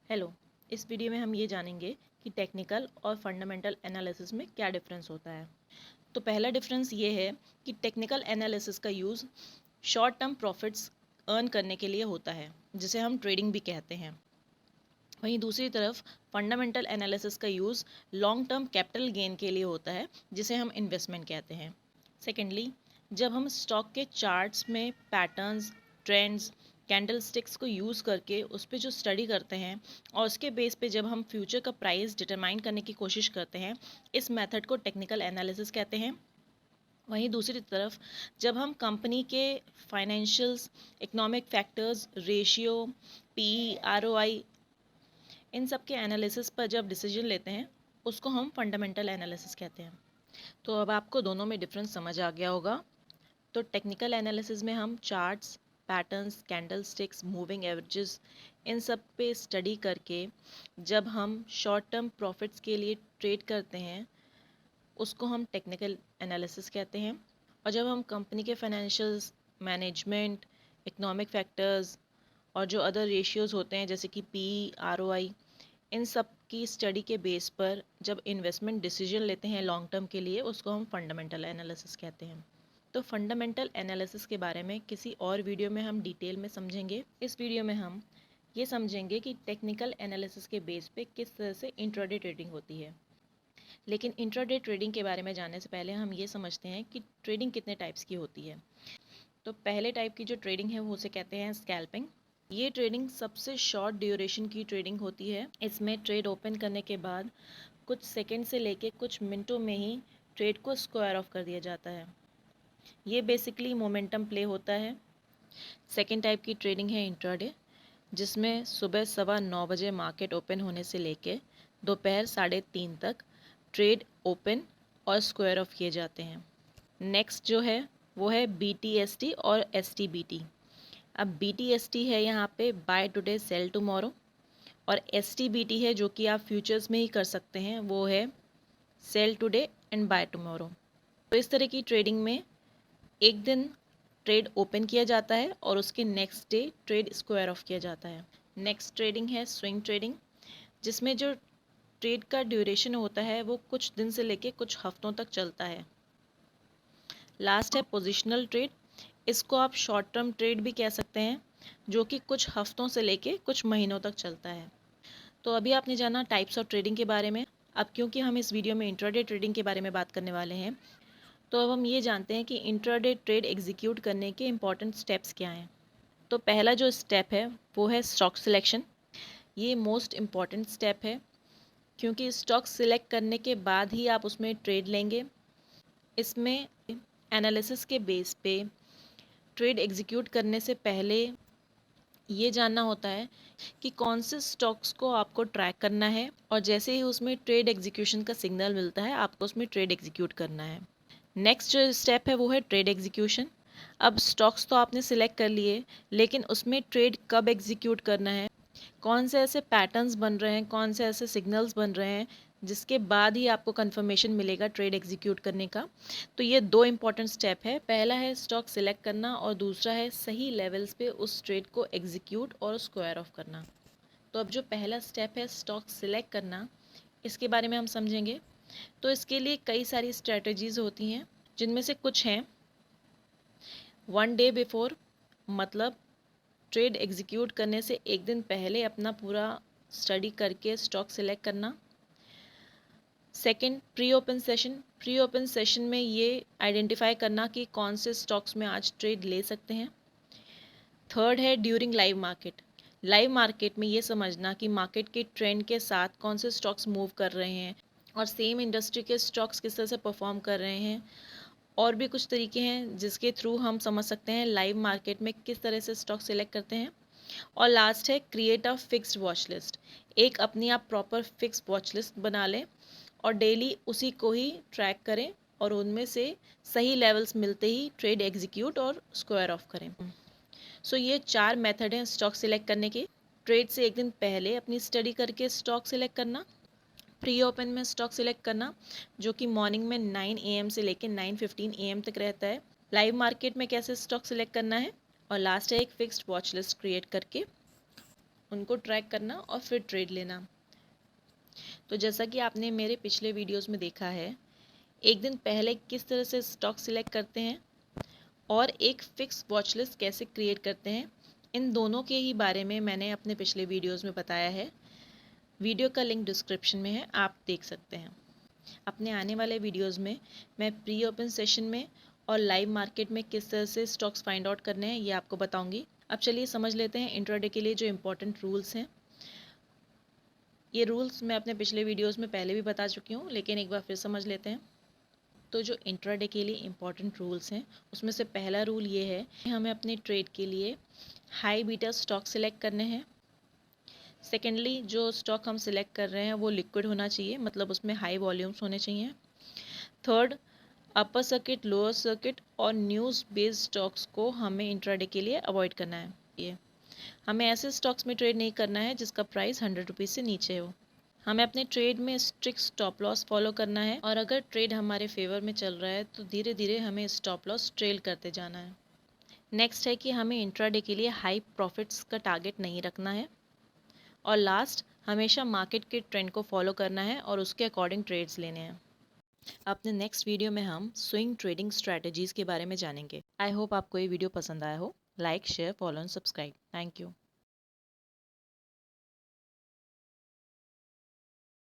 Hello. इस video में हम ये जानेंगे कि टेक्निकल और फंडामेंटल एनालिसिस में क्या डिफरेंस होता है। तो पहला डिफरेंस ये है कि टेक्निकल एनालिसिस का use short term profits earn करने के लिए होता है, जिसे हम ट्रेडिंग भी कहते हैं। वहीं दूसरी तरफ फंडामेंटल एनालिसिस का use long term capital gain के लिए होता है, जिसे हम इन्वेस्टमेंट कहते हैं। सेकेंडली, जब हम स्टॉक के चार्ट्स में पैटर्न्स, ट्रेंड्स, कैंडल स्टिक्स को यूज़ करके उस पर जो स्टडी करते हैं और उसके बेस पे जब हम फ्यूचर का प्राइस डिटरमाइन करने की कोशिश करते हैं, इस मेथड को टेक्निकल एनालिसिस कहते हैं। वहीं दूसरी तरफ जब हम कंपनी के financials, economic factors, ratio, P, ROI, इन सब के एनालिसिस पर जब डिसीजन लेते हैं, उसको हम फंडामेंटल एनालिसिस कहते हैं। तो अब आपको दोनों में डिफरेंस समझ आ गया होगा। तो टेक्निकल एनालिसिस में हम charts, patterns, candlesticks, moving averages, इन सब पे स्टडी करके जब हम शॉर्ट टर्म प्रॉफिट्स के लिए ट्रेड करते हैं, उसको हम टेक्निकल एनालिसिस कहते हैं। और जब हम कंपनी के फाइनेंशियल्स, मैनेजमेंट, इकोनॉमिक फैक्टर्स और जो अदर रेशियोज़ होते हैं जैसे कि पी, आरओआई, इन सब की स्टडी के बेस पर जब इन्वेस्टमेंट डिसीजन लेते हैं लॉन्ग टर्म के लिए, उसको हम फंडामेंटल एनालिसिस कहते हैं। तो फंडामेंटल एनालिसिस के बारे में किसी और वीडियो में हम डिटेल में समझेंगे। इस वीडियो में हम ये समझेंगे कि टेक्निकल एनालिसिस के बेस पे किस तरह से इंट्राडे ट्रेडिंग होती है। लेकिन इंट्राडे ट्रेडिंग के बारे में जानने से पहले हम ये समझते हैं कि ट्रेडिंग कितने टाइप्स की होती है। तो पहले टाइप की जो ट्रेडिंग है वो उसे कहते हैं स्कैल्पिंग। ये ट्रेडिंग सबसे शॉर्ट ड्यूरेशन की ट्रेडिंग होती है। इसमें ट्रेड ओपन करने के बाद कुछ सेकंड से लेके कुछ मिनटों में ही ट्रेड को स्क्वायर ऑफ कर दिया जाता है। ये बेसिकली मोमेंटम प्ले होता है। सेकेंड टाइप की ट्रेडिंग है इंट्राडे, जिसमें सुबह 9:15 मार्केट ओपन होने से लेके दोपहर 3:30 तक ट्रेड ओपन और स्क्वायर ऑफ किए जाते हैं। नेक्स्ट जो है वो है BTST और STBT। अब BTST है यहाँ पे बाय टुडे सेल टुमारो, और STBT है जो कि आप फ्यूचर्स में ही कर सकते हैं, वो है sell today and buy tomorrow. तो इस तरह की ट्रेडिंग में एक दिन ट्रेड ओपन किया जाता है और उसके next day trade square of किया जाता है। नेक्स्ट ट्रेडिंग है स्विंग ट्रेडिंग, जिसमें जो ट्रेड का ड्यूरेशन होता है वो कुछ दिन से लेके कुछ हफ्तों तक चलता है। लास्ट है पोजिशनल ट्रेड। इसको आप शॉर्ट टर्म ट्रेड भी कह सकते हैं, जो कि कुछ हफ्तों से लेके कुछ महीनों तक चलता है। तो अभी आपने जाना टाइप्स ऑफ ट्रेडिंग के बारे में। अब क्योंकि हम इस वीडियो में इंट्राडे ट्रेडिंग के बारे में बात करने वाले हैं, तो अब हम ये जानते हैं कि इंट्राडे ट्रेड एग्जीक्यूट करने के इम्पॉर्टेंट स्टेप्स क्या हैं। तो पहला जो स्टेप है वो है स्टॉक सिलेक्शन। ये मोस्ट इम्पॉर्टेंट स्टेप है, क्योंकि स्टॉक सिलेक्ट करने के बाद ही आप उसमें ट्रेड लेंगे। इसमें एनालिसिस के बेस पे ट्रेड एग्जीक्यूट करने से पहले ये जानना होता है कि कौन से स्टॉक्स को आपको ट्रैक करना है, और जैसे ही उसमें ट्रेड एग्जीक्यूशन का सिग्नल मिलता है आपको उसमें ट्रेड एग्जीक्यूट करना है। नेक्स्ट जो स्टेप है वो है ट्रेड एग्जीक्यूशन। अब स्टॉक्स तो आपने सिलेक्ट कर लिए, लेकिन उसमें ट्रेड कब एग्जीक्यूट करना है, कौन से ऐसे पैटर्न्स बन रहे हैं, कौन से ऐसे सिग्नल्स बन रहे हैं जिसके बाद ही आपको कंफर्मेशन मिलेगा ट्रेड एग्जीक्यूट करने का। तो ये दो इंपॉर्टेंट स्टेप है। पहला है स्टॉक सिलेक्ट करना और दूसरा है सही लेवल्स पे उस ट्रेड को एग्जीक्यूट और स्क्वायर ऑफ करना। तो अब जो पहला स्टेप है स्टॉक सिलेक्ट करना, इसके बारे में हम समझेंगे। तो इसके लिए कई सारी स्ट्रेटजीज होती हैं, जिनमें से कुछ हैं 1 डे बिफोर, मतलब ट्रेड एग्जीक्यूट करने से एक दिन पहले अपना पूरा स्टडी करके स्टॉक सिलेक्ट करना। Second, pre open session. Pre open session में ये आइडेंटिफाई करना कि कौन से स्टॉक्स में आज ट्रेड ले सकते हैं। थर्ड है during live market. Live market में ये समझना कि मार्केट के ट्रेंड के साथ कौन से स्टॉक्स मूव कर रहे हैं और सेम इंडस्ट्री के स्टॉक्स किस तरह से परफॉर्म कर रहे हैं। और भी कुछ तरीके हैं जिसके थ्रू हम समझ सकते हैं लाइव मार्केट में किस तरह से स्टॉक सिलेक्ट करते हैं। और लास्ट है create a fixed watch list. एक अपनी आप प्रॉपर फिक्स वॉच लिस्ट बना लें और डेली उसी को ही ट्रैक करें और उनमें से सही लेवल्स मिलते ही ट्रेड एग्जीक्यूट और स्क्वायर ऑफ करें। सो ये 4 मेथड हैं स्टॉक सिलेक्ट करने के। ट्रेड से एक दिन पहले अपनी स्टडी करके स्टॉक सिलेक्ट करना, प्री ओपन में स्टॉक सिलेक्ट करना जो कि मॉर्निंग में 9 AM से लेकर 9:15 AM तक रहता है, लाइव मार्केट में कैसे स्टॉक सिलेक्ट करना है, और लास्ट है एक फिक्स्ड वॉच लिस्ट क्रिएट करके उनको ट्रैक करना और फिर ट्रेड लेना। तो जैसा कि आपने मेरे पिछले वीडियोस में देखा है, एक दिन पहले किस तरह से स्टॉक सिलेक्ट करते हैं और एक फिक्स वॉच लिस्ट कैसे क्रिएट करते हैं, इन दोनों के ही बारे में मैंने अपने पिछले वीडियोस में बताया है। वीडियो का लिंक डिस्क्रिप्शन में है, आप देख सकते हैं। अपने आने वाले वीडियोस में मैं प्री ओपन सेशन में और लाइव मार्केट में किस तरह से स्टॉक्स फाइंड आउट करने हैं ये आपको बताऊंगी। अब चलिए समझ लेते हैं इंट्राडे के लिए जो इम्पोर्टेंट रूल्स हैं। ये रूल्स मैं अपने पिछले वीडियोस में पहले भी बता चुकी हूँ, लेकिन एक बार फिर समझ लेते हैं। तो जो इंट्राडे के लिए इम्पोर्टेंट रूल्स हैं उसमें से पहला रूल ये है कि हमें अपने ट्रेड के लिए हाई बीटा स्टॉक सिलेक्ट करने हैं। सेकेंडली, जो स्टॉक हम सिलेक्ट कर रहे हैं वो लिक्विड होना चाहिए, मतलब उसमें हाई वॉल्यूम्स होने चाहिए। Third, upper circuit, lower circuit और न्यूज़ बेस्ड स्टॉक्स को हमें इंट्राडे के लिए अवॉइड करना है। ये हमें ऐसे स्टॉक्स में ट्रेड नहीं करना है जिसका प्राइस 100 रुपीज़ से नीचे हो। हमें अपने ट्रेड में स्ट्रिक्ट स्टॉप लॉस फॉलो करना है और अगर ट्रेड हमारे फेवर में चल रहा है तो धीरे धीरे हमें स्टॉप लॉस ट्रेल करते जाना है। नेक्स्ट है कि हमें इंट्राडे के लिए हाई प्रॉफिट्स का टारगेट नहीं रखना है। और लास्ट, हमेशा मार्केट के ट्रेंड को फॉलो करना है और उसके अकॉर्डिंग ट्रेड्स लेने हैं। अपने नेक्स्ट वीडियो में हम स्विंग ट्रेडिंग स्ट्रैटेजीज के बारे में जानेंगे। आई होप आपको ये वीडियो पसंद आया हो। Like, share, follow and subscribe. Thank you.